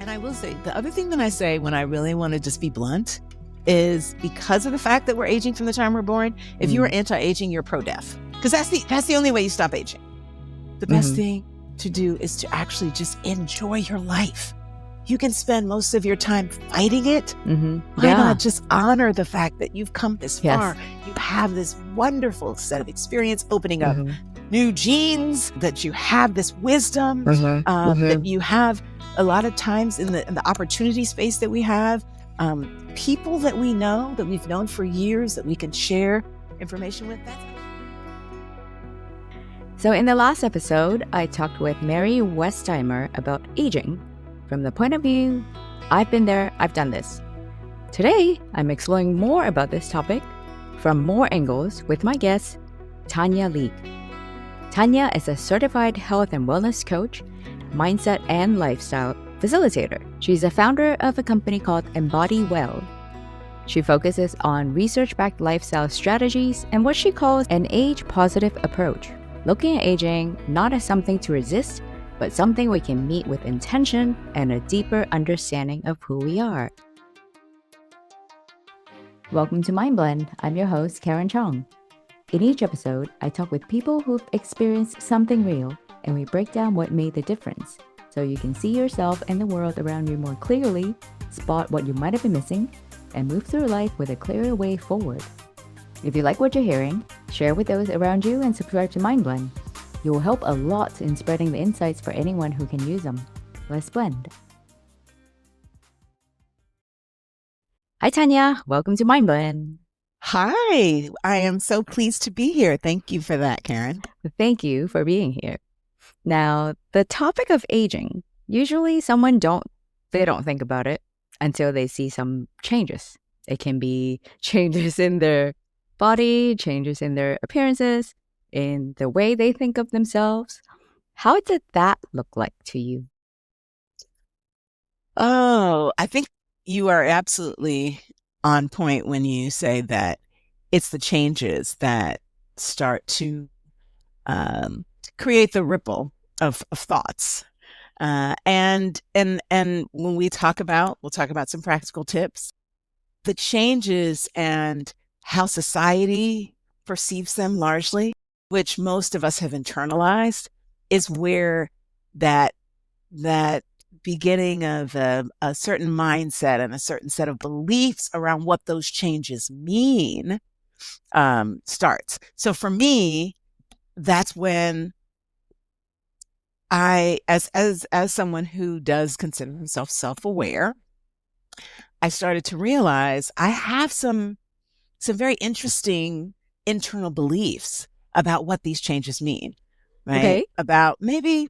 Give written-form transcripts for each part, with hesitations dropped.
And I will say, the other thing that I say when I really want to just be blunt is because of the fact that we're aging from the time we're born, if you are anti-aging, you're pro-death. Because that's the only way you stop aging. The best thing to do is to actually just enjoy your life. You can spend most of your time fighting it. Why not just honor the fact that you've come this far? You have this wonderful set of experience opening up new genes, that you have this wisdom, that you have a lot of times in the opportunity space that we have, people that we know, that we've known for years, that we can share information with. So in the last episode, I talked with Mary Westheimer about aging from the point of view, I've been there, I've done this. Today, I'm exploring more about this topic from more angles with my guest, Tanya Leake. Tanya is a certified health and wellness coach, mindset and lifestyle facilitator. She's a founder of a company called Embody Well. She focuses on research-backed lifestyle strategies and what she calls an age-positive approach, looking at aging not as something to resist, but something we can meet with intention and a deeper understanding of who we are. Welcome to Mind Blend. I'm your host, Karen Chong. In each episode, I talk with people who've experienced something real, and we break down what made the difference, so you can see yourself and the world around you more clearly, spot what you might have been missing, and move through life with a clearer way forward. If you like what you're hearing, share with those around you and subscribe to Mind Blend. You will help a lot in spreading the insights for anyone who can use them. Let's blend. Hi, Tanya. Welcome to Mind Blend. Hi, I am so pleased to be here. Thank you for that, Karen. Thank you for being here. Now, the topic of aging, usually they don't think about it until they see some changes. It can be changes in their body, changes in their appearances, in the way they think of themselves. How did that look like to you? Oh, I think you are absolutely on point when you say that it's the changes that start to create the ripple of thoughts. And when we'll talk about some practical tips. The changes and how society perceives them largely, which most of us have internalized, is where that beginning of a certain mindset and a certain set of beliefs around what those changes mean starts. So for me, that's when I, as someone who does consider himself self-aware, I started to realize I have some very interesting internal beliefs about what these changes mean, right? Okay. About maybe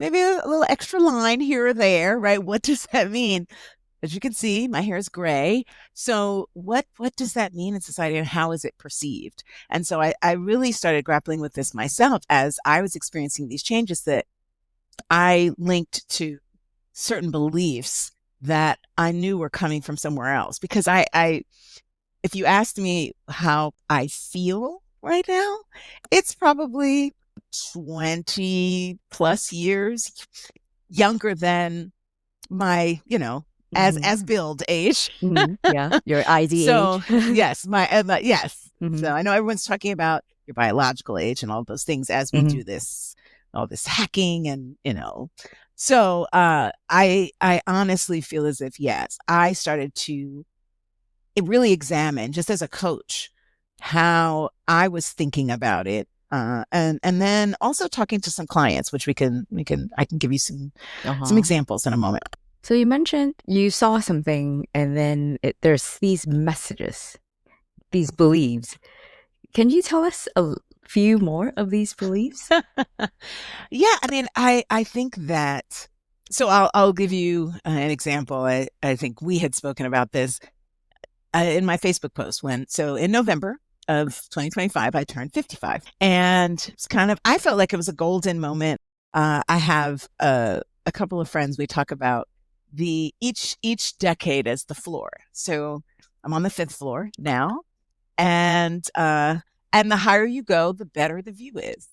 a little extra line here or there, right? What does that mean? As you can see, my hair is gray. So what does that mean in society, and how is it perceived? And so I really started grappling with this myself as I was experiencing these changes that I linked to certain beliefs that I knew were coming from somewhere else. Because if you asked me how I feel right now, it's probably 20 plus years younger than my, as build age. Yeah, your ID so, age. yes, yes. So I know everyone's talking about your biological age and all those things as we do all this hacking and, So I honestly feel as if, yes, I started to really examine, just as a coach, how I was thinking about it. And then also talking to some clients, which I can give you some examples in a moment. So you mentioned you saw something and then there's these messages, these beliefs. Can you tell us a few more of these beliefs? Yeah, I mean, I think that, so I'll give you an example. I think we had spoken about this in my Facebook post so in November of 2025, I turned 55, and it's I felt like it was a golden moment. I have a couple of friends. We talk about each decade as the floor. So I'm on the 5th floor now, and the higher you go, the better the view is.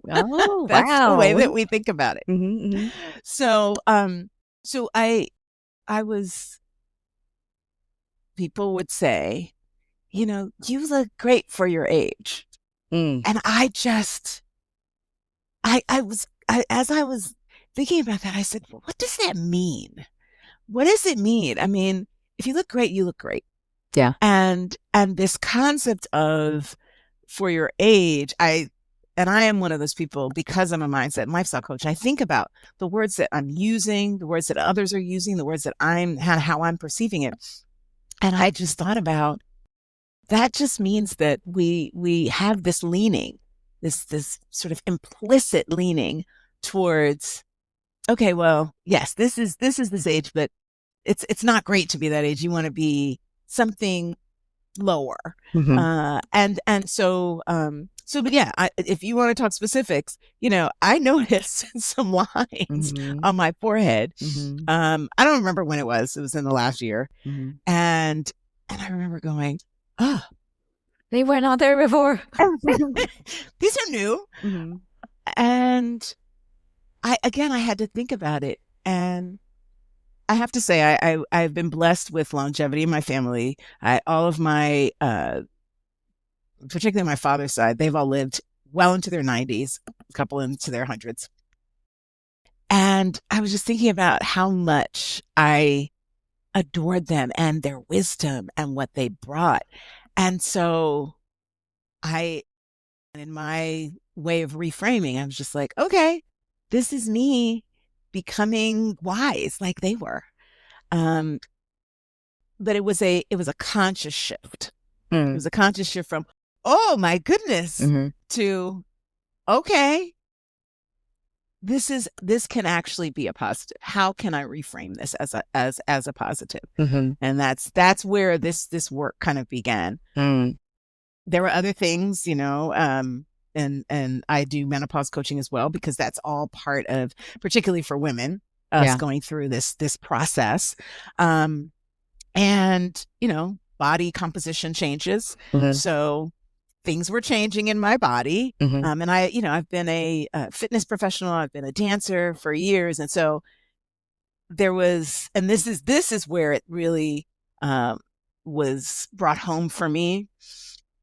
Oh, That's wow. the way that we think about it. Mm-hmm, mm-hmm. So people would say, you look great for your age. Mm. And as I was thinking about that, I said, well, what does that mean? What does it mean? I mean, if you look great, you look great. Yeah. And this concept of for your age, I am one of those people, because I'm a mindset and lifestyle coach. I think about the words that I'm using, the words that others are using, the words that how I'm perceiving it. And I just thought about that just means that we have this leaning, this sort of implicit leaning towards, okay, well, yes, this is this age, but it's not great to be that age. You want to be something lower. And so but yeah, if you want to talk specifics, I noticed some lines on my forehead. I don't remember when it was in the last year. And I remember going, oh, they were not there before. These are new. And I had to think about it. And I have to say, I've been blessed with longevity in my family. All of my, particularly my father's side, they've all lived well into their 90s, a couple into their hundreds. And I was just thinking about how much I adored them and their wisdom and what they brought. And so in my way of reframing, I was just like, okay, this is me becoming wise like they were. But it was a conscious shift. It was a conscious shift from, oh my goodness, to, okay, this can actually be a positive. How can I reframe this as a positive? And that's where this work kind of began. There were other things, and I do menopause coaching as well, because that's all part of, particularly for women, us going through this process. And, body composition changes. So things were changing in my body. And I've been a fitness professional. I've been a dancer for years. And so there was, and this is where it really was brought home for me,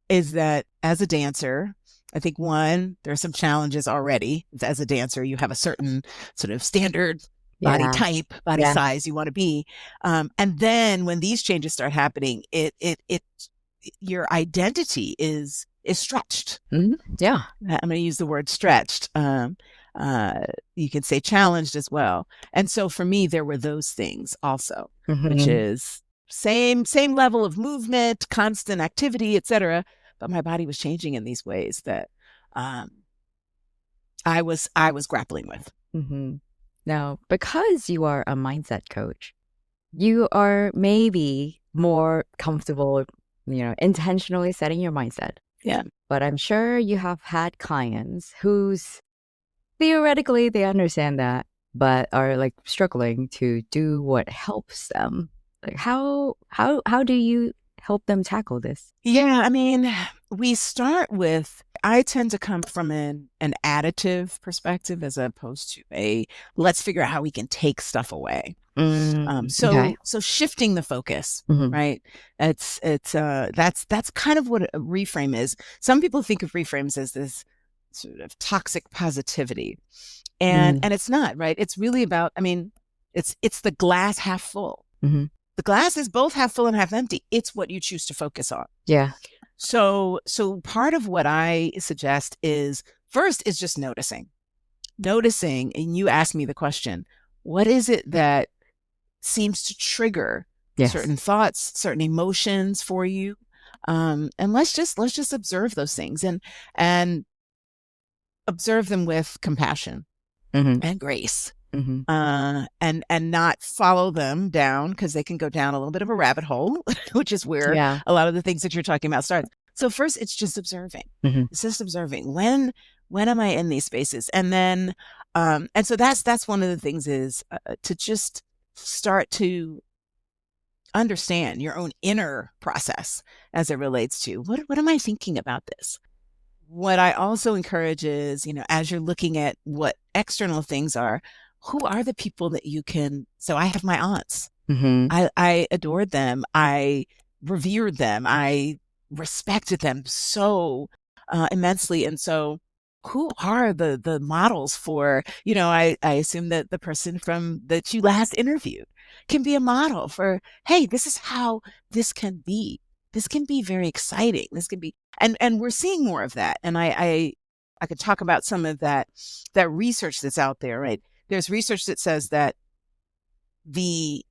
is that as a dancer, I think there are some challenges already. As a dancer, you have a certain sort of standard body type, body size you want to be. And then when these changes start happening, your identity is stretched. Yeah. I'm going to use the word stretched. You can say challenged as well. And so for me, there were those things also, which is same level of movement, constant activity, etc. But my body was changing in these ways that I was grappling with. Now, because you are a mindset coach, you are maybe more comfortable, intentionally setting your mindset. Yeah. But I'm sure you have had clients who's theoretically they understand that, but are like struggling to do what helps them. Like how do you help them tackle this? Yeah, I mean, we start with, I tend to come from an additive perspective as opposed to let's figure out how we can take stuff away. So shifting the focus, right? That's kind of what a reframe is. Some people think of reframes as this sort of toxic positivity, and it's not, right? It's really about, it's the glass half full. The glass is both half full and half empty. It's what you choose to focus on. Yeah. So part of what I suggest is, first is just noticing, and you ask me the question, what is it that seems to trigger certain thoughts, certain emotions for you? And let's just observe those things and observe them with compassion and grace. And not follow them down, because they can go down a little bit of a rabbit hole, which is where a lot of the things that you're talking about start. So first, it's just observing. It's just observing. When am I in these spaces? And then, and so that's one of the things is to just start to understand your own inner process as it relates to what am I thinking about this? What I also encourage is, as you're looking at what external things are, who are the people that you can, so I have my aunts, Mm-hmm. I adored them. I revered them. I respected them so immensely. And so who are the models for, I assume that the person from that you last interviewed can be a model for, hey, this is how this can be. This can be very exciting. This can be, and we're seeing more of that. And I could talk about some of that research that's out there, right? There's research that says that the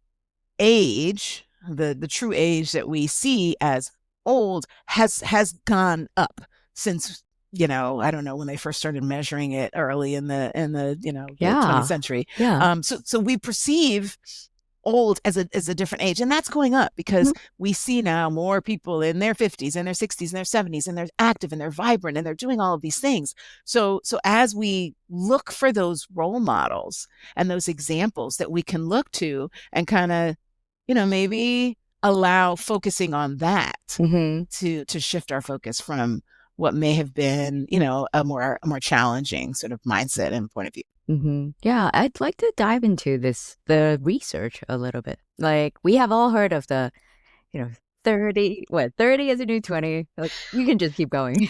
age, the true age that we see as old has gone up since, I don't know when they first started measuring it early in the 20th Yeah. century. Yeah. So we perceive old as a different age, and that's going up because we see now more people in their 50s and their 60s and their 70s, and they're active and they're vibrant and they're doing all of these things. So as we look for those role models and those examples that we can look to and kind of, maybe allow focusing on that Mm-hmm. to shift our focus from what may have been, a more challenging sort of mindset and point of view. Mm-hmm. Yeah, I'd like to dive into the research a little bit. Like, we have all heard of the, you know, 30 is a new 20. Like, you can just keep going.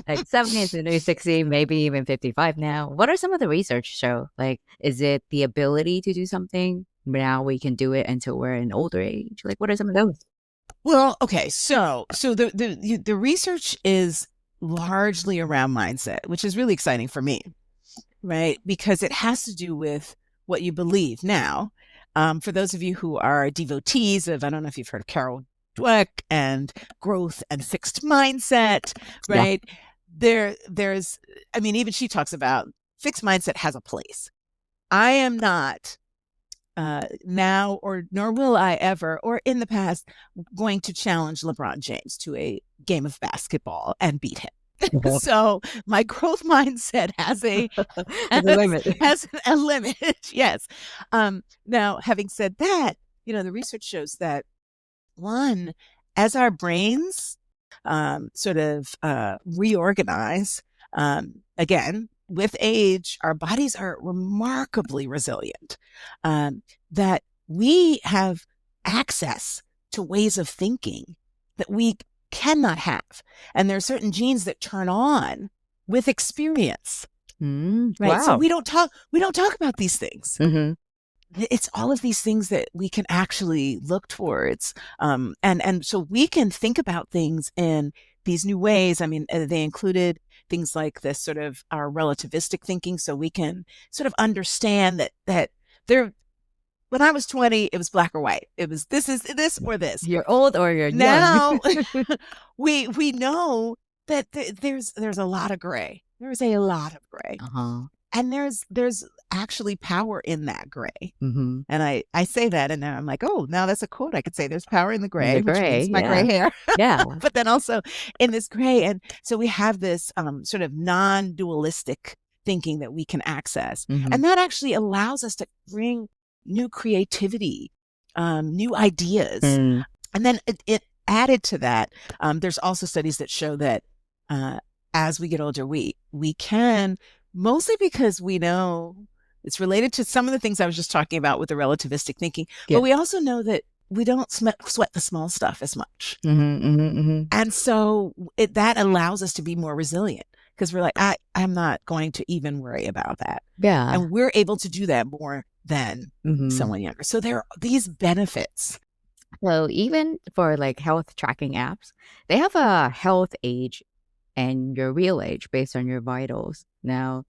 Like, 70 is a new 60, maybe even 55 now. What are some of the research show? Like, is it the ability to do something? Now we can do it until we're in older age. Like, what are some of those? Well, okay, so the research is largely around mindset, which is really exciting for me, right? Because it has to do with what you believe. Now, for those of you who are devotees of, I don't know if you've heard of Carol Dweck and growth and fixed mindset, Yeah. right? There's, I mean, even she talks about fixed mindset has a place. I am not now or nor will I ever or in the past going to challenge LeBron James to a game of basketball and beat him. Mhm. So my growth mindset has a There's a limit. has a limit. Yes. Now, having said that, the research shows that one, as our brains sort of reorganize, again, with age, our bodies are remarkably resilient, that we have access to ways of thinking that we cannot have. And there are certain genes that turn on with experience, right? So Wow. we don't talk about these things. Mm-hmm. It's all of these things that we can actually look towards. And so we can think about things in these new ways. I mean, they included things like this sort of our relativistic thinking. So we can sort of understand that there, when I was 20, it was black or white. It was, this is this or this. You're old or you're young. Now we know that there's a lot of gray. There's a lot of gray. Uh-huh. And there's actually power in that gray. Mm-hmm. And I say that, and now I'm like, oh, now that's a quote I could say. There's power in the gray, The which gray, means my yeah. gray hair. Yeah. But then also in this gray. And so we have this sort of non-dualistic thinking that we can access. Mm-hmm. And that actually allows us to bring new creativity, new ideas. Mm. And then it added to that, there's also studies that show that as we get older, we can, mostly because we know it's related to some of the things I was just talking about with the relativistic thinking, Yeah. but we also know that we don't sweat the small stuff as much. Mm-hmm, mm-hmm, mm-hmm. And so that allows us to be more resilient because we're like, I'm not going to even worry about that. Yeah. And we're able to do that more than Mm-hmm. someone younger. So there are these benefits. So even for like health tracking apps, they have a health age and your real age based on your vitals. Now,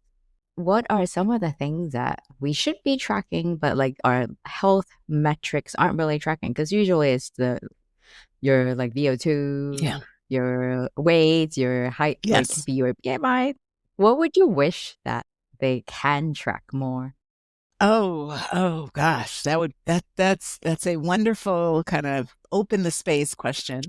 what are some of the things that we should be tracking, but like our health metrics aren't really tracking? Because usually it's your like VO2, Yeah. your weight, your height, Yes. like your BMI. What would you wish that they can track more? Oh gosh, that's a wonderful kind of open the space question.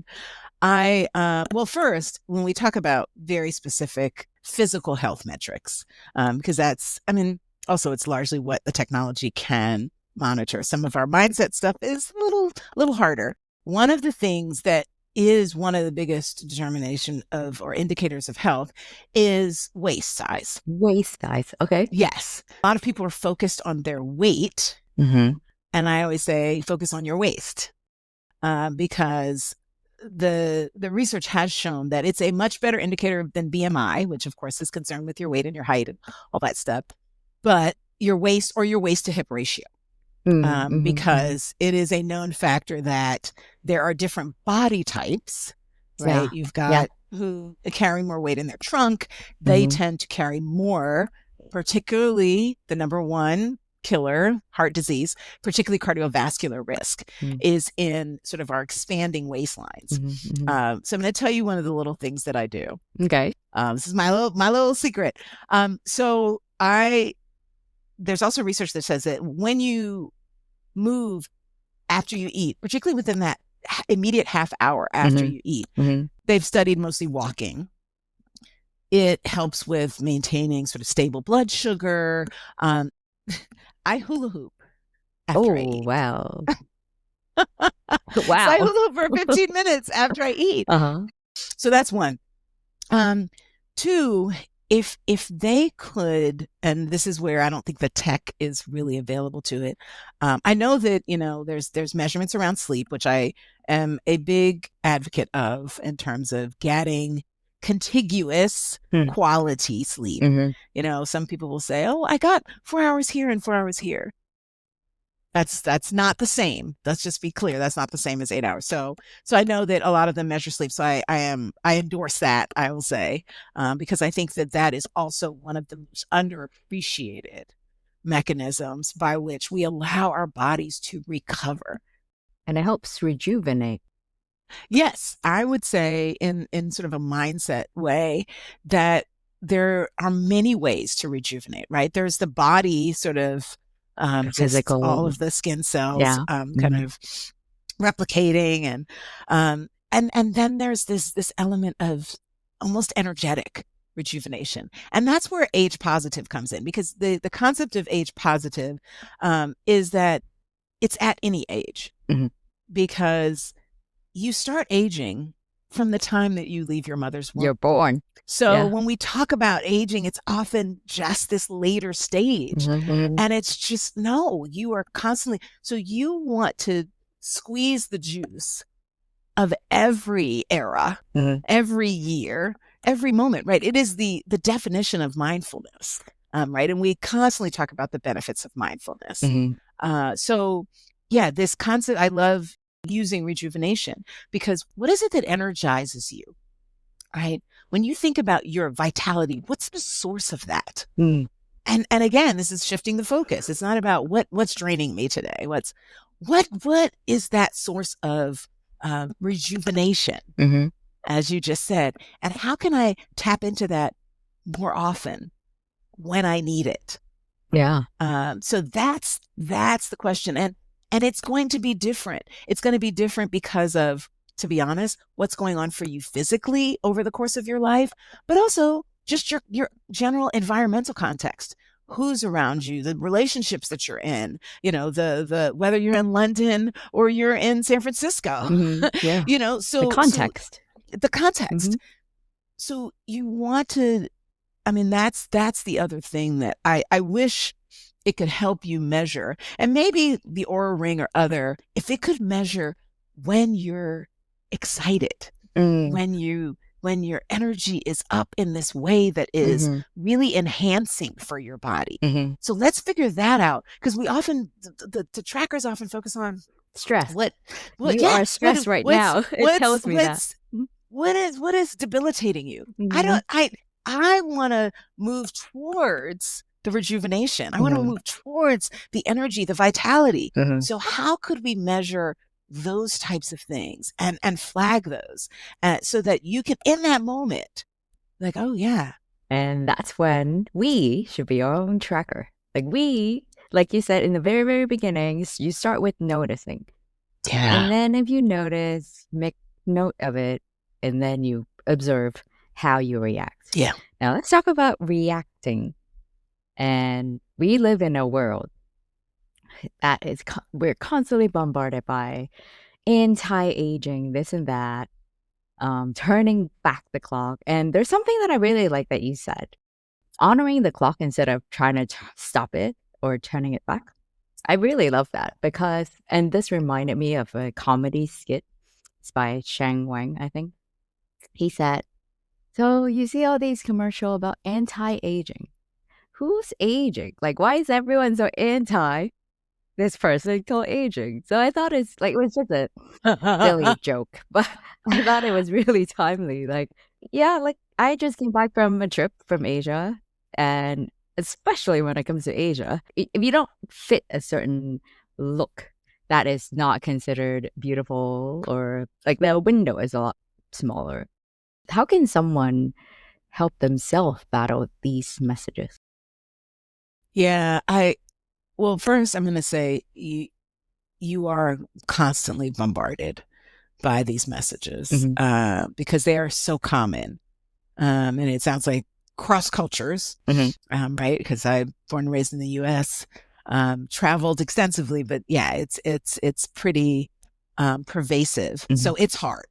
Well, first, when we talk about very specific physical health metrics, because that's, I mean, also it's largely what the technology can monitor. Some of our mindset stuff is a little harder. One of the things that is one of the biggest determination of or indicators of health is waist size. Waist size. Okay. Yes. A lot of people are focused on their weight, Mm-hmm. And I always say, focus on your waist, because the research has shown that it's a much better indicator than BMI, which of course is concerned with your weight and your height and all that stuff, but your waist or your waist to hip ratio. Because it is a known factor that there are different body types, right? You've got who carry more weight in their trunk. They tend to carry more, particularly the number one killer, heart disease, particularly cardiovascular risk, is in sort of our expanding waistlines. So I'm going to tell you one of the little things that I do. Okay. This is my little secret. So there's also research that says that when you move after you eat, particularly within that immediate half hour after you eat, they've studied mostly walking. It helps with maintaining sort of stable blood sugar. I hula hoop after I eat. Wow. Wow. So I hula hoop for 15 minutes after I eat. So that's one. Two, if they could, and this is where I don't think the tech is really available to it. I know that, there's measurements around sleep, which I am a big advocate of in terms of getting contiguous quality sleep. Some people will say, oh, I got 4 hours here and 4 hours here. That's not the same. Let's just be clear. That's not the same as 8 hours. So I know that a lot of them measure sleep. So I endorse that, I will say, because I think that is also one of the most underappreciated mechanisms by which we allow our bodies to recover. And it helps rejuvenate. Yes, I would say in sort of a mindset way that there are many ways to rejuvenate, right? There's the body sort of physical, all of the skin cells kind of replicating, and then there's this element of almost energetic rejuvenation, and that's where age positive comes in, because the concept of age positive is that it's at any age, because you start aging from the time that you leave your mother's womb. You're born. So when we talk about aging, it's often just this later stage. And it's just, no, you are constantly, so you want to squeeze the juice of every era, every year, every moment, right? It is the definition of mindfulness, right? And we constantly talk about the benefits of mindfulness. So yeah, this concept, I love using rejuvenation, because what is it that energizes you, right? When you think about your vitality, what's the source of that? And again, this is shifting the focus. It's not about what's draining me today. What is that source of rejuvenation, as you just said, and how can I tap into that more often when I need it? So that's the question, and it's going to be different. It's going to be different because of, to be honest, what's going on for you physically over the course of your life, but also just your general environmental context. Who's around you, the relationships that you're in, the whether you're in London or you're in San Francisco, so the context. So you want to, that's the other thing that I wish it could help you measure, and maybe the Oura Ring or other, if it could measure when you're excited, when your energy is up in this way that is really enhancing for your body. So let's figure that out, because we often, the trackers often focus on stress. What you are stressed right now. It tells me that. What is debilitating you? I want to move towards the rejuvenation. I want to move towards the energy, the vitality. So how could we measure those types of things and flag those so that you can, in that moment, like, oh yeah. And that's when we should be our own tracker. Like you said in the very, very beginning, you start with noticing. And then if you notice, make note of it, and then you observe how you react. Now let's talk about reacting. And we live in a world that is, we're constantly bombarded by anti-aging, this and that, turning back the clock. And there's something that I really like that you said, honoring the clock instead of trying to stop it or turning it back. I really love that because, and this reminded me of a comedy skit. It's by Shang Wang, I think. He said, "So you see all these commercial about anti-aging. Who's aging? Like, why is everyone so anti this person called aging?" So I thought it's like, it was just a silly joke, but I thought it was really timely. Like, yeah, like I just came back from a trip from Asia, and especially when it comes to Asia, if you don't fit a certain look that is not considered beautiful, or like the window is a lot smaller, how can someone help themselves battle these messages? Yeah, well, first I'm going to say you are constantly bombarded by these messages Hmm. because they are so common. And it sounds like cross cultures, Hmm. right? Because I'm born and raised in the U.S., traveled extensively, but yeah, it's pretty pervasive. Hmm. So it's hard.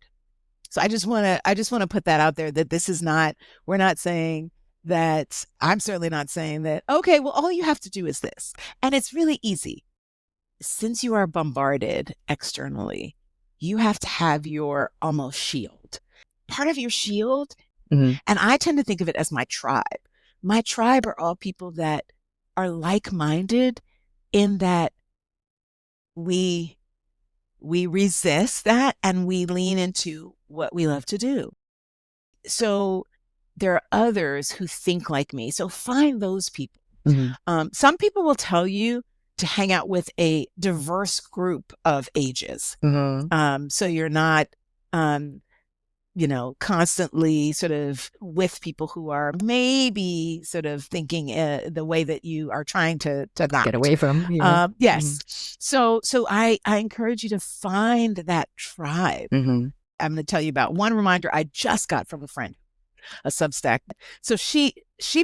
So I just want to put that out there that this is not, we're not saying that, I'm certainly not saying that, okay, well, all you have to do is this. And it's really easy. Since you are bombarded externally, you have to have your almost shield. Part of your shield, Hmm. and I tend to think of it as my tribe. My tribe are all people that are like-minded in that we we resist that and we lean into what we love to do. So there are others who think like me. So find those people. Hmm. Some people will tell you to hang out with a diverse group of ages. Hmm. So you're not, um, constantly sort of with people who are maybe sort of thinking the way that you are trying to Get not. away from, yeah. Hmm. Yes. So I encourage you to find that tribe. Hmm. I'm going to tell you about one reminder I just got from a friend, a Substack. So she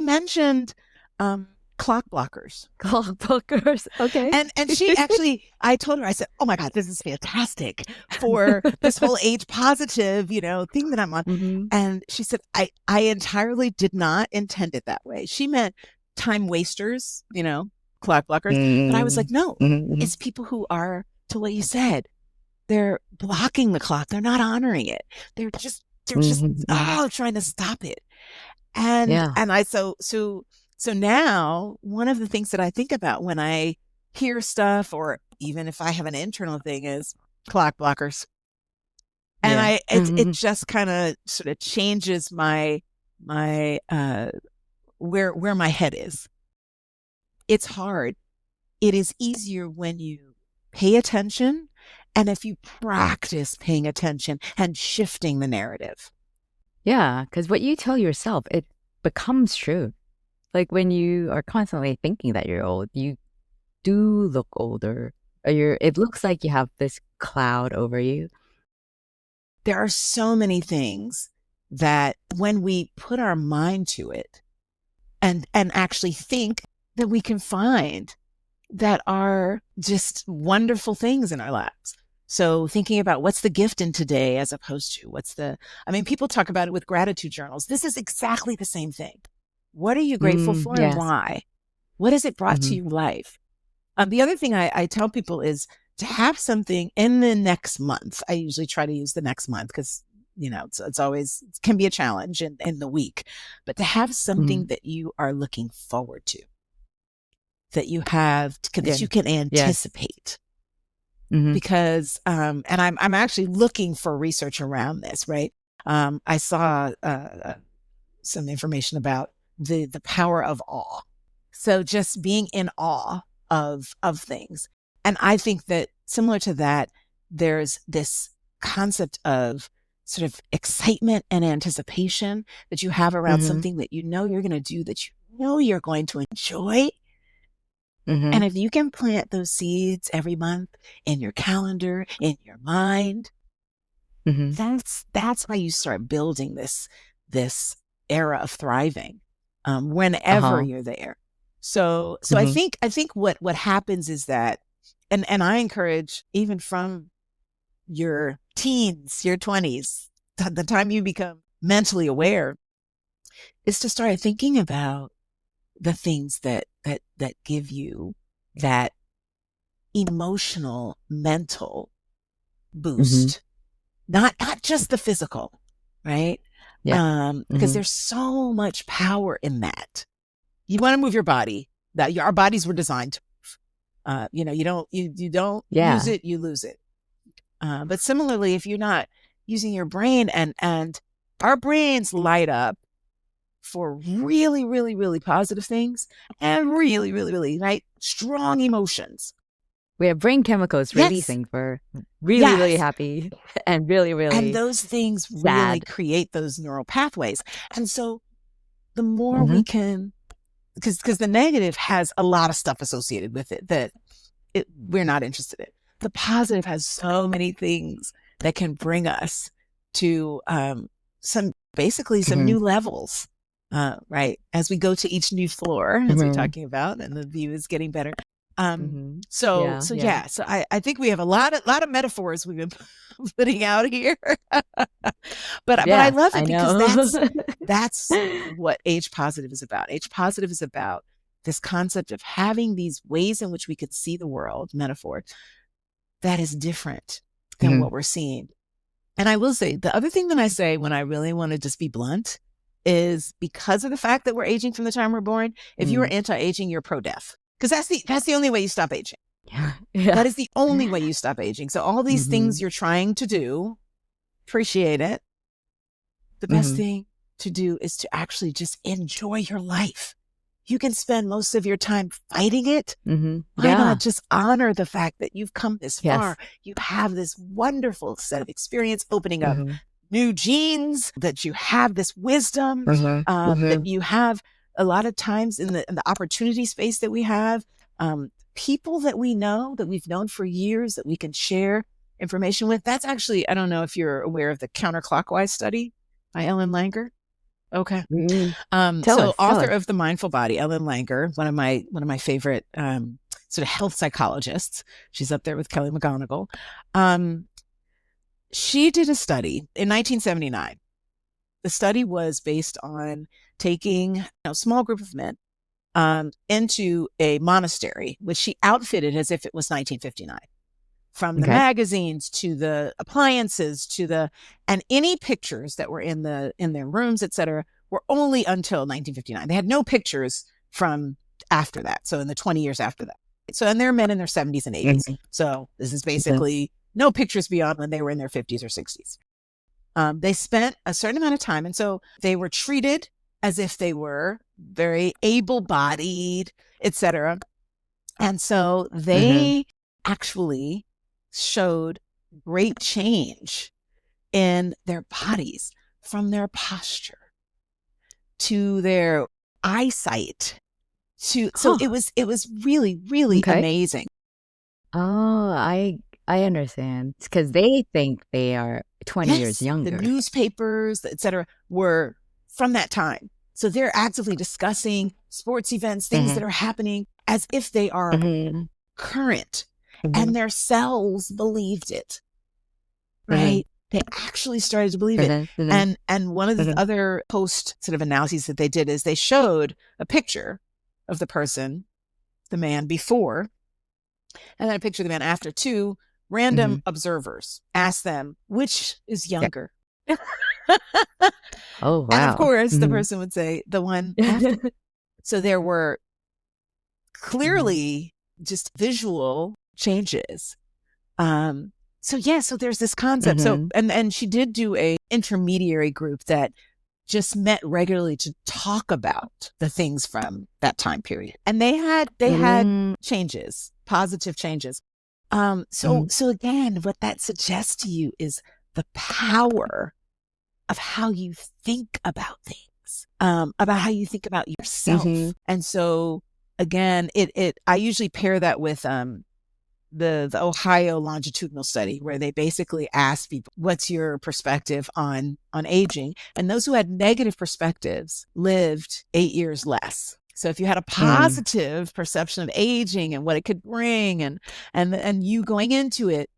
mentioned um, clock blockers. Clock bookers. Okay. And she actually, I told her, I said, "Oh my God, this is fantastic for this whole age positive, thing that I'm on." Hmm. And she said, I entirely did not intend it that way. She meant time wasters, clock blockers. But I was Hmm. like, no, Hmm. it's people who are, to what you said, they're blocking the clock. They're not honoring it. They're just Hmm. trying to stop it. And Yeah. and I so now one of the things that I think about when I hear stuff, or even if I have an internal thing, is clock blockers. And Yeah. it just kind of sort of changes my where my head is. It's hard. It is easier when you pay attention, and if you practice paying attention and shifting the narrative. Yeah, because what you tell yourself, it becomes true. Like when you are constantly thinking that you're old, you do look older. Or it looks like you have this cloud over you. There are so many things that when we put our mind to it and actually think, that we can find that are just wonderful things in our lives. So thinking about what's the gift in today, as opposed to people talk about it with gratitude journals. This is exactly the same thing. What are you grateful Mm, for and yes. why? What has it brought to Hmm. your life? The other thing I tell people is to have something in the next month. I usually try to use the next month because, it's always, it can be a challenge in the week, but to have something Hmm. that you are looking forward to, that you have, that Yeah. you can Yes. anticipate. Hmm. Because, and I'm actually looking for research around this, right? I saw some information about the power of awe. So just being in awe of things. And I think that similar to that, there's this concept of sort of excitement and anticipation that you have around Hmm. something that you know you're going to do, that you know you're going to enjoy. Hmm. And if you can plant those seeds every month in your calendar, in your mind, Hmm. that's how you start building this era of thriving, whenever Uh-huh. you're there. So I Hmm. think what happens is that, and I encourage, even from your teens, your 20s, the time you become mentally aware, is to start thinking about the things that give you that emotional, mental boost, not just the physical, right? Yeah. Because there's so much power in that. You want to move your body. Our bodies were designed to move. You don't use it, you lose it. But similarly, if you're not using your brain, and our brains light up for really, really, really positive things and really, really, really, right, strong emotions. We have brain chemicals releasing for really, really happy and really, really and those things sad. really create those neural pathways. And so the more we can, because the negative has a lot of stuff associated with it that we're not interested in. The positive has so many things that can bring us to some new levels, right? As we go to each new floor, as we're talking about, and the view is getting better. So I think we have a lot of metaphors we've been putting out here, but I love it because that's what age positive is about. Age positive is about this concept of having these ways in which we could see the world, metaphor, that is different than what we're seeing. And I will say, the other thing that I say when I really want to just be blunt is, because of the fact that we're aging from the time we're born, if you are anti-aging, you're pro-death. Because that's the only way you stop aging. That is the only way you stop aging. So all these things you're trying to do, appreciate it. The best thing to do is to actually just enjoy your life. You can spend most of your time fighting it. Why not just honor the fact that you've come this far? You have this wonderful set of experience opening up new genes, that you have this wisdom, that you have a lot of times in the opportunity space that we have, people that we know, that we've known for years, that we can share information with. That's actually, I don't know if you're aware of the counterclockwise study by Ellen Langer. Okay. Author of The Mindful Body, Ellen Langer, one of my favorite sort of health psychologists. She's up there with Kelly McGonigal. She did a study in 1979. The study was based on taking a small group of men into a monastery, which she outfitted as if it was 1959. From the magazines to the appliances and any pictures that were in their rooms, et cetera, were only until 1959. They had no pictures from after that. So in the 20 years after that. So, and they're men in their 70s and 80s. So this is basically no pictures beyond when they were in their 50s or 60s. They spent a certain amount of time. And so they were treated as if they were very able-bodied, et cetera. And so they actually showed great change in their bodies, from their posture to their eyesight so it was really, really amazing. Oh, I understand. It's because they think they are 20 years younger. The newspapers, et cetera, were from that time. So they're actively discussing sports events, things that are happening, as if they are current. And their cells believed it, right? They actually started to believe it. And one of the other post sort of analyses that they did is they showed a picture of the person, the man before, and then a picture of the man after, to random observers. Asked them, which is younger? Oh, wow. And of course, the person would say the one after. So there were clearly just visual changes. So there's this concept. So, and she did do a intermediary group that just met regularly to talk about the things from that time period. And they had changes, positive changes. So again, what that suggests to you is the power of how you think about things, about how you think about yourself. And so again, I usually pair that with, the Ohio longitudinal study, where they basically asked people, what's your perspective on aging? And those who had negative perspectives lived 8 years less. So if you had a positive perception of aging and what it could bring, and you going into it,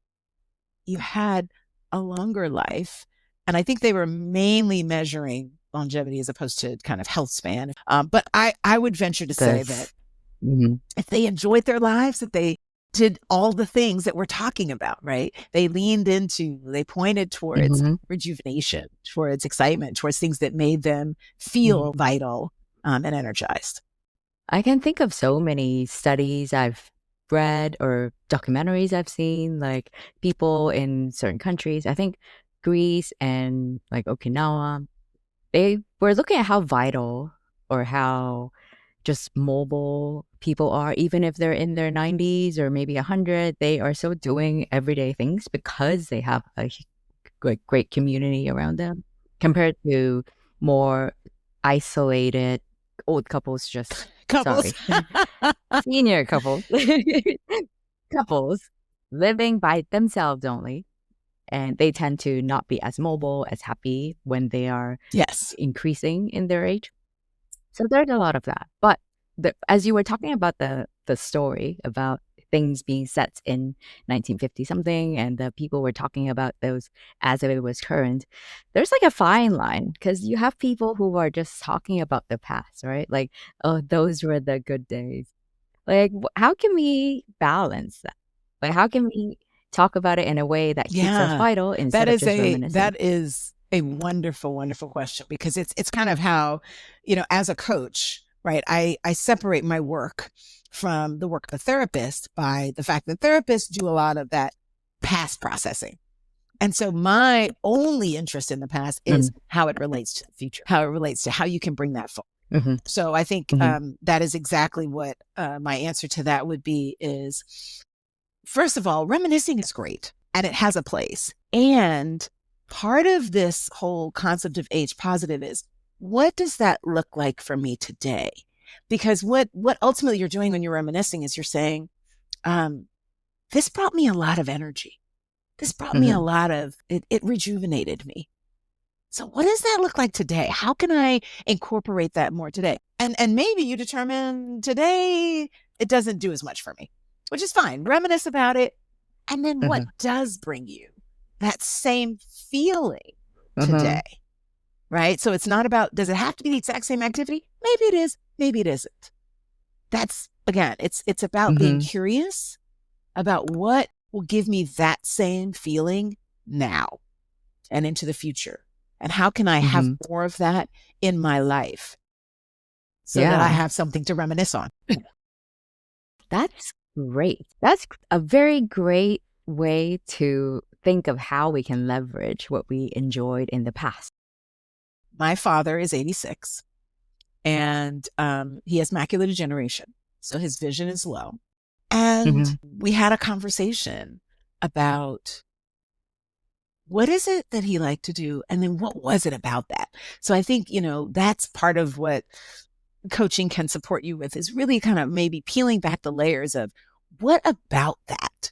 you had a longer life. And I think they were mainly measuring longevity as opposed to kind of health span. But I would venture to say that if they enjoyed their lives, that they did all the things that we're talking about, right? They pointed towards rejuvenation, towards excitement, towards things that made them feel vital and energized. I can think of so many studies I've read or documentaries I've seen, like people in certain countries, I think Greece and like Okinawa, they were looking at how vital or how just mobile people are, even if they're in their 90s or maybe 100, they are still doing everyday things because they have a great community around them compared to more isolated old couples, Couples. senior couples, couples living by themselves only. And they tend to not be as mobile, as happy when they are increasing in their age. So there's a lot of that. But as you were talking about the story about things being set in 1950 something, and the people were talking about those as if it was current, there's like a fine line because you have people who are just talking about the past, right? Like, oh, those were the good days. Like, how can we balance that? Like, how can we talk about it in a way that keeps us vital instead of just reminiscing? That is a wonderful, wonderful question, because it's kind of how, as a coach, right, I separate my work from the work of a therapist by the fact that therapists do a lot of that past processing. And so my only interest in the past is how it relates to the future, how it relates to how you can bring that forward. So I think that is exactly what my answer to that would be is, first of all, reminiscing is great and it has a place. And part of this whole concept of age positive is, what does that look like for me today? Because what ultimately you're doing when you're reminiscing is you're saying, this brought me a lot of energy. This brought me a lot of, it rejuvenated me. So what does that look like today? How can I incorporate that more today? And maybe you determine today it doesn't do as much for me, which is fine. Reminisce about it. And then what does bring you that same feeling today, right? So it's not about, does it have to be the exact same activity? Maybe it is, maybe it isn't. That's, again, it's about being curious about what will give me that same feeling now and into the future. And how can I have more of that in my life so that I have something to reminisce on? That's great. That's a very great way to think of how we can leverage what we enjoyed in the past. My father is 86 and he has macular degeneration. So his vision is low. And we had a conversation about what is it that he liked to do? And then what was it about that? So I think, that's part of what coaching can support you with, is really kind of maybe peeling back the layers of what about that?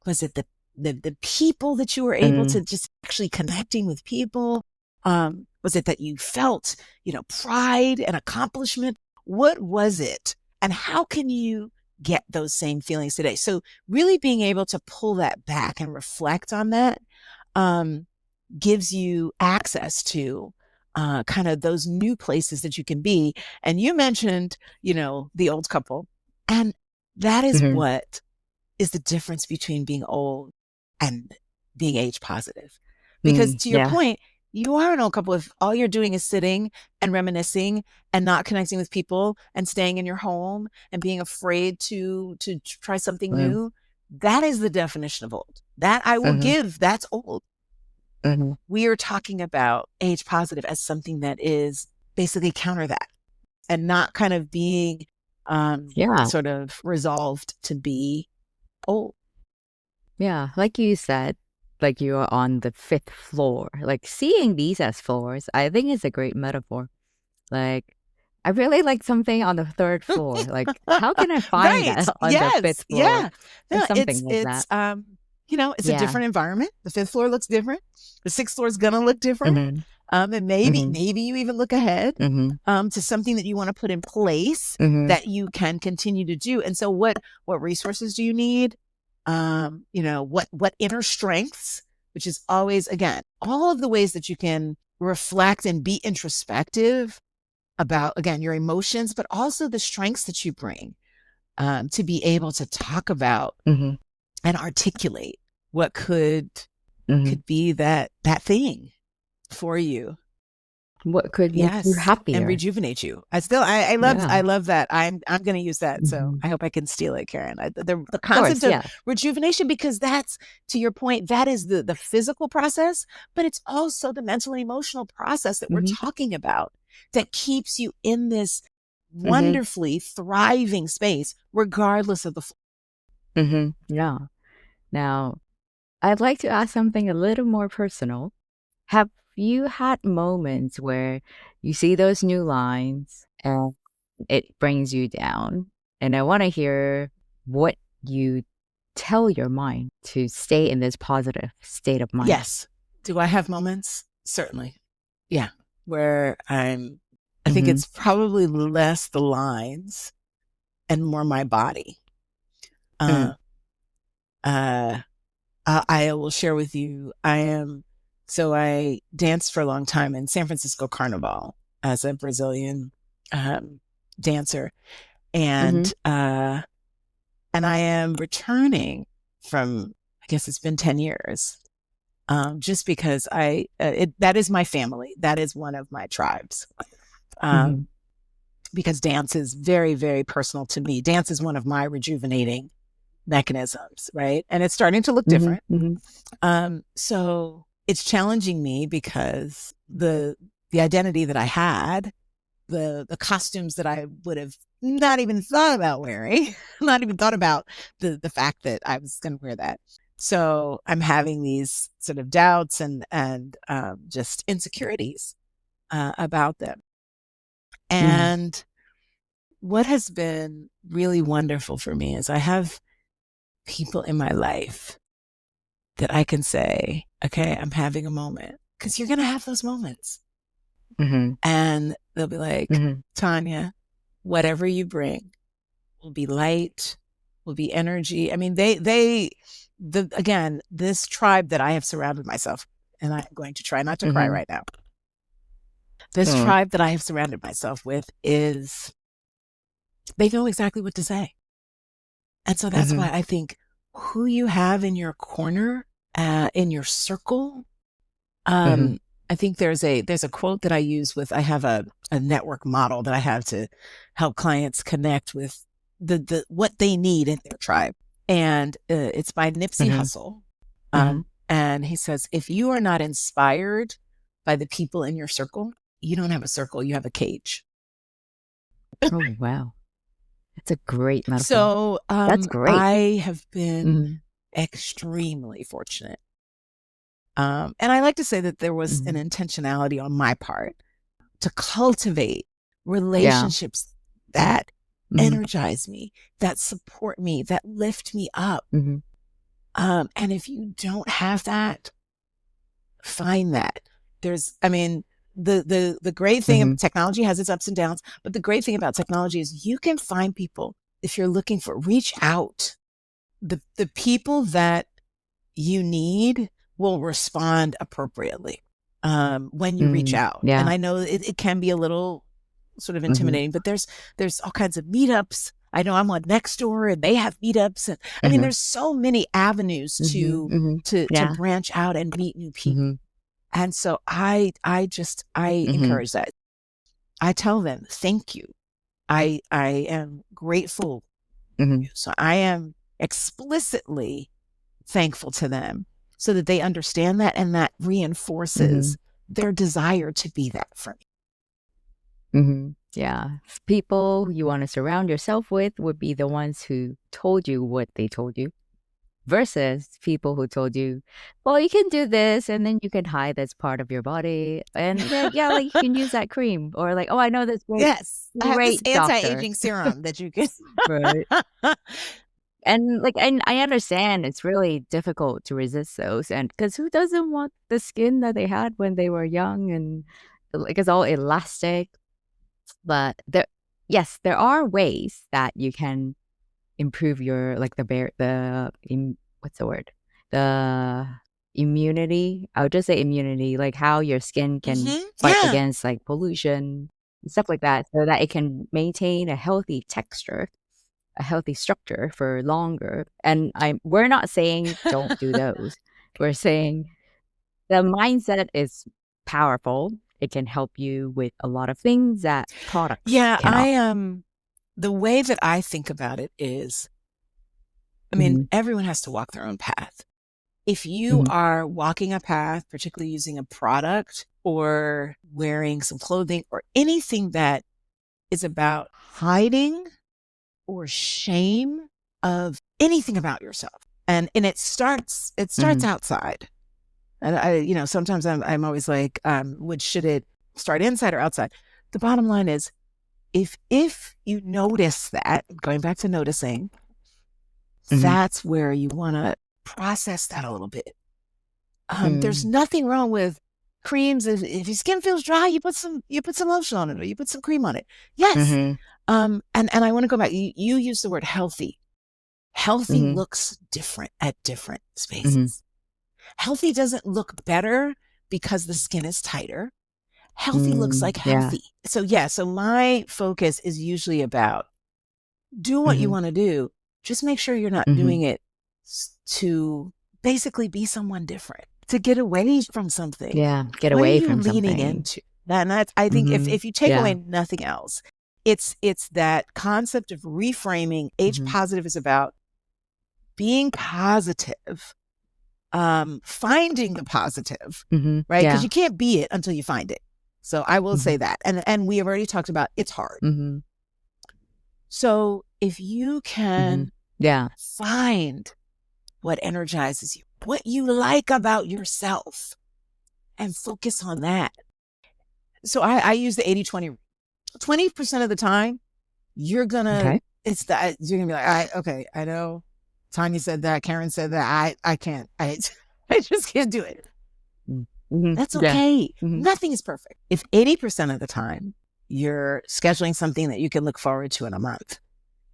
Was it the people that you were able to just actually connecting with people? Was it that you felt, pride and accomplishment? What was it? And how can you get those same feelings today? So really being able to pull that back and reflect on that gives you access to kind of those new places that you can be. And you mentioned, the old couple, and that is what is the difference between being old and being age positive. Because to your point, you are an old couple if all you're doing is sitting and reminiscing and not connecting with people and staying in your home and being afraid to try something new. That is the definition of old. That I will give, that's old. We are talking about age positive as something that is basically counter that and not kind of being sort of resolved to be old. Yeah, like you said, like you are on the 5th floor. Like seeing these as floors, I think is a great metaphor. Like, I really like something on the 3rd floor. Like, how can I find that on the 5th floor? Yeah. No, something like that. It's a different environment. The 5th floor looks different. The 6th floor is going to look different. And maybe you even look ahead to something that you want to put in place that you can continue to do. And so what resources do you need? What inner strengths, which is always, again, all of the ways that you can reflect and be introspective about, again, your emotions, but also the strengths that you bring. to be able to talk about Mm-hmm. and articulate what could Mm-hmm. be that thing for you. What could make you Yes, and happier? rejuvenate you. I Yeah. love that. I'm going to use that. So Mm-hmm. I hope I can steal it, Karen. The Of concept course, of yeah. rejuvenation, because that's, to your point, that is the physical process, but it's also the mental and emotional process that we're Mm-hmm. talking about that keeps you in this Mm-hmm. wonderfully thriving space, regardless of the. Mm-hmm. Yeah. Now, I'd like to ask something a little more personal. Have you had moments where you see those new lines and it brings you down? And I want to hear what you tell your mind to stay in this positive state of mind. Yes. Do I have moments? Certainly. Yeah. Where I think Mm-hmm. it's probably less the lines and more my body. Uh, Mm. uh, I will share with you. So I danced for a long time in San Francisco Carnival as a Brazilian dancer. Mm-hmm. And I am returning from, I guess it's been 10 years. Just because that is my family. That is one of my tribes. Mm-hmm. Because dance is very, very personal to me. Dance is one of my rejuvenating mechanisms, right? And it's starting to look Mm-hmm. different. Mm-hmm. So it's challenging me because the identity that I had, the costumes that I would have not even thought about wearing, not even thought about the fact that I was going to wear that. So I'm having these sort of doubts and just insecurities about them. Mm-hmm. And what has been really wonderful for me is I have people in my life that I can say, okay, I'm having a moment, because you're going to have those moments. Mm-hmm. And they'll be like, Mm-hmm. Tanya, whatever you bring will be light, will be energy. I mean, again, this tribe that I have surrounded myself, and I'm going to try not to cry Mm-hmm. right now. This tribe that I have surrounded myself with they know exactly what to say. And so that's Mm-hmm. why I think who you have in your corner, in your circle. Mm-hmm. I think there's a quote that I use I have a network model that I have to help clients connect with what they need in their tribe. And it's by Nipsey Mm-hmm. Hussle. Mm-hmm. And he says, if you are not inspired by the people in your circle, you don't have a circle, you have a cage. Oh, wow. That's a great metaphor. So That's great. I have been Mm-hmm. extremely fortunate. And I like to say that there was an Mm-hmm. intentionality on my part to cultivate Yeah. relationships that Mm-hmm. energize me, that support me, that lift me up. Mm-hmm. And if you don't have that, find that. I mean, the great thing Mm-hmm. of technology has its ups and downs, but the great thing about technology is you can find people. If you're looking reach out. The people that you need will respond appropriately when you reach Mm-hmm. out. And Yeah. I know it can be a little sort of Mm-hmm. intimidating, but there's all kinds of meetups. I know I'm on Nextdoor and they have meetups, and I mean Mm-hmm. there's so many avenues Mm-hmm. to Mm-hmm. Yeah. branch out and meet new people. Mm-hmm. And so I Mm-hmm. encourage that. I tell them thank you. I am grateful. Mm-hmm. So I am explicitly thankful to them so that they understand that, and that Mm-hmm. reinforces their desire to be that for me. Mm-hmm. Yeah. People you want to surround yourself with would be the ones who told you what they told you versus people who told you, well, you can do this and then you can hide that's part of your body. And yeah, like you can use that cream or like, oh, I know this Yes, I have this great doctor. anti-aging serum that you can. Right. And like, and I understand it's really difficult to resist those. And because who doesn't want the skin that they had when they were young and like it's all elastic? But yes, there are ways that you can improve your like what's the word? The immunity. I would just say immunity, like how your skin can fight Yeah. against like pollution and stuff like that, so that it can maintain a healthy texture. a healthy structure for longer. And we're not saying don't do those. We're saying the mindset is powerful. It can help you with a lot of things that products Yeah, cannot. the way that I think about it is, I mean, everyone has to walk their own path. If you are walking a path, particularly using a product or wearing some clothing or anything that is about hiding or shame of anything about yourself, and it starts outside. And sometimes I'm always like, should it start inside or outside? The bottom line is, if you notice that, going back to noticing, that's where you want to process that a little bit. There's nothing wrong with creams. If your skin feels dry, you put some lotion on it, or you put some cream on it. Yes. And I want to go back. You use the word healthy. Healthy looks different at different spaces. Healthy doesn't look better because the skin is tighter. Healthy looks like healthy. Yeah. So my focus is usually about do what you want to do. Just make sure you're not doing it to basically be someone different, to get away from something. Yeah, get away from something. What are you leaning into? And that's, I think if you take away nothing else, it's that concept of reframing. H positive is about being positive, finding the positive, right? Because you can't be it until you find it. So I will say that. And we have already talked about it's hard. So if you can find what energizes you, what you like about yourself, and focus on that. So I use the 80-20. 20% of the time, you're gonna you're gonna be like, I know Tanya said that, Karen said that, I can't, I just can't do it. That's okay. Nothing is perfect. If 80% of the time you're scheduling something that you can look forward to in a month,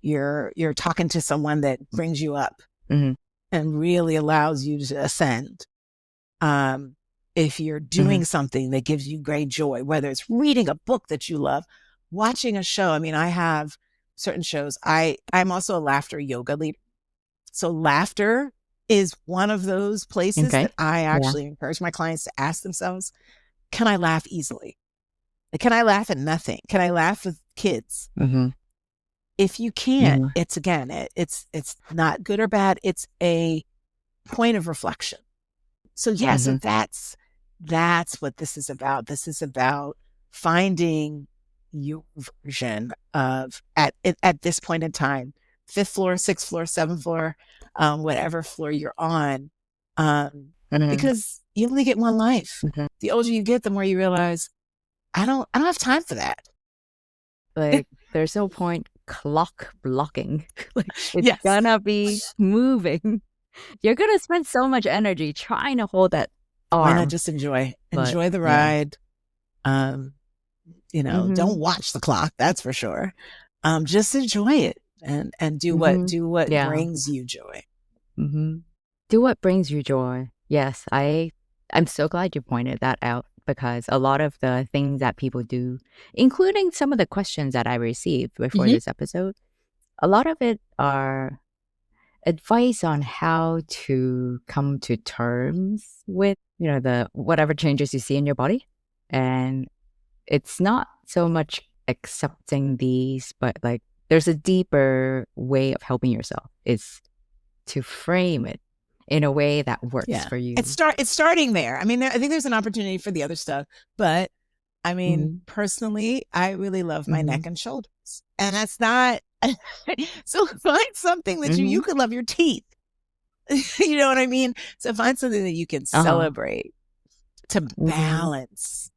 you're talking to someone that brings you up and really allows you to ascend. If you're doing something that gives you great joy, whether it's reading a book that you love, watching a show. I mean, I have certain shows. I'm also a laughter yoga leader. So laughter is one of those places that I actually encourage my clients to ask themselves, can I laugh easily? Can I laugh at nothing? Can I laugh with kids? If you can't, it's it's not good or bad. It's a point of reflection. So so that's what this is about. This is about finding your version of at this point in time, 5th floor, 6th floor, 7th floor, whatever floor you're on, because you only get one life. The older you get, the more you realize, I don't have time for that. Like there's no point clock blocking. Like it's gonna be moving. You're gonna spend so much energy trying to hold that arm. Why not just enjoy the ride? Don't watch the clock. That's for sure. Just enjoy it and do what brings you joy. Do what brings you joy. Yes, I'm so glad you pointed that out, because a lot of the things that people do, including some of the questions that I received before this episode, a lot of it are advice on how to come to terms with, the whatever changes you see in your body. And it's not so much accepting these, but like there's a deeper way of helping yourself. It's to frame it in a way that works for you. It's starting there. I mean, I think there's an opportunity for the other stuff, but I mean, personally, I really love my neck and shoulders, and that's not. So find something that you could love your teeth. You know what I mean? So find something that you can celebrate to balance,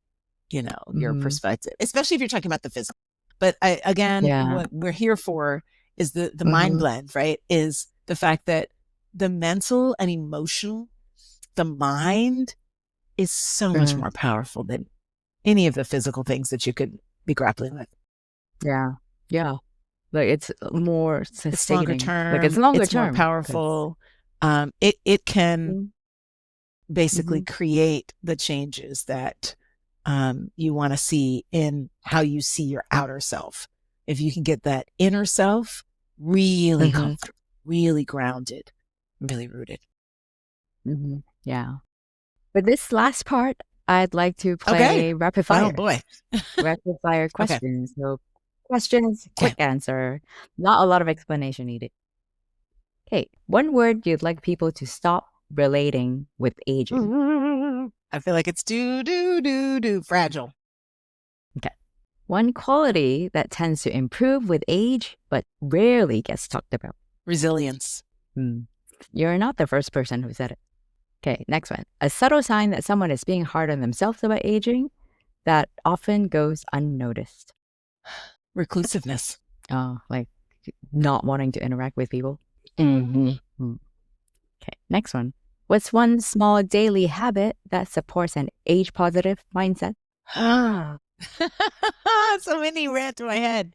your perspective, especially if you're talking about the physical. But what we're here for is the mind blend, right? Is the fact that the mental and emotional, the mind is so much more powerful than any of the physical things that you could be grappling with. Yeah. Like it's more sustaining. It's longer term. Like it's longer it's term. More powerful. It can basically create the changes that you want to see in how you see your outer self. If you can get that inner self really Mm-hmm. comfortable, really grounded, really rooted. Mm-hmm. Yeah. For this last part, I'd like to Okay. play rapid Oh fire. boy. Rapid fire Okay. questions. So, questions, Okay. quick answer. Not a lot of explanation needed. Okay. One word you'd like people to stop relating with aging. I feel like it's fragile. Okay. One quality that tends to improve with age but rarely gets talked about. Resilience. You're not the first person who said it. Okay, next one. A subtle sign that someone is being hard on themselves about aging that often goes unnoticed. Reclusiveness. Oh, like not wanting to interact with people. Mm-hmm. Okay, next one. What's one small daily habit that supports an age-positive mindset? So many ran through my head.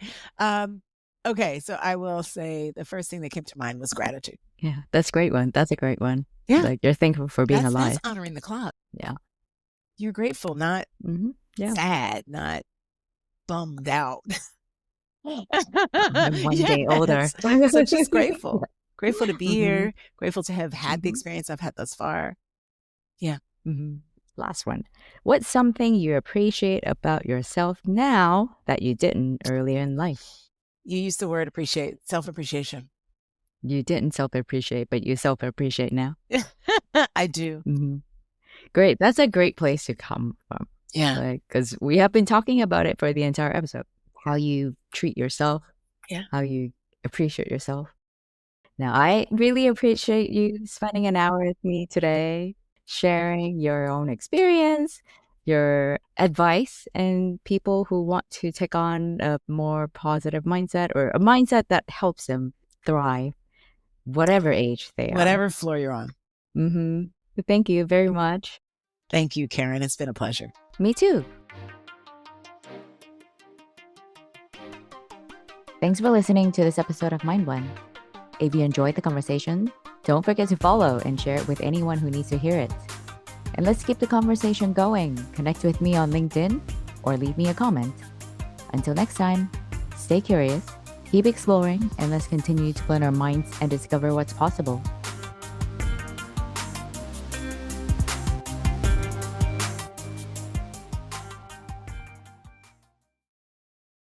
Okay, so I will say the first thing that came to mind was gratitude. Yeah, that's a great one. That's a great one. Yeah. Like you're thankful for being alive. That's honoring the clock. Yeah. You're grateful, not sad, not bummed out. I'm one day older. So just grateful. Grateful to be here. Grateful to have had the Mhm. experience I've had thus far. Yeah. Last one. What's something you appreciate about yourself now that you didn't earlier in life? You used the word appreciate, self-appreciation. You didn't self-appreciate, but you self-appreciate now. I do. Great. That's a great place to come from. Yeah. Because we have been talking about it for the entire episode. How you treat yourself. Yeah. How you appreciate yourself. Now, I really appreciate you spending an hour with me today, sharing your own experience, your advice, and people who want to take on a more positive mindset or a mindset that helps them thrive, whatever age they are. Whatever floor you're on. Thank you very much. Thank you, Karen. It's been a pleasure. Me too. Thanks for listening to this episode of Mind Blend. If you enjoyed the conversation, don't forget to follow and share it with anyone who needs to hear it. And let's keep the conversation going. Connect with me on LinkedIn or leave me a comment. Until next time, stay curious, keep exploring, and let's continue to blend our minds and discover what's possible.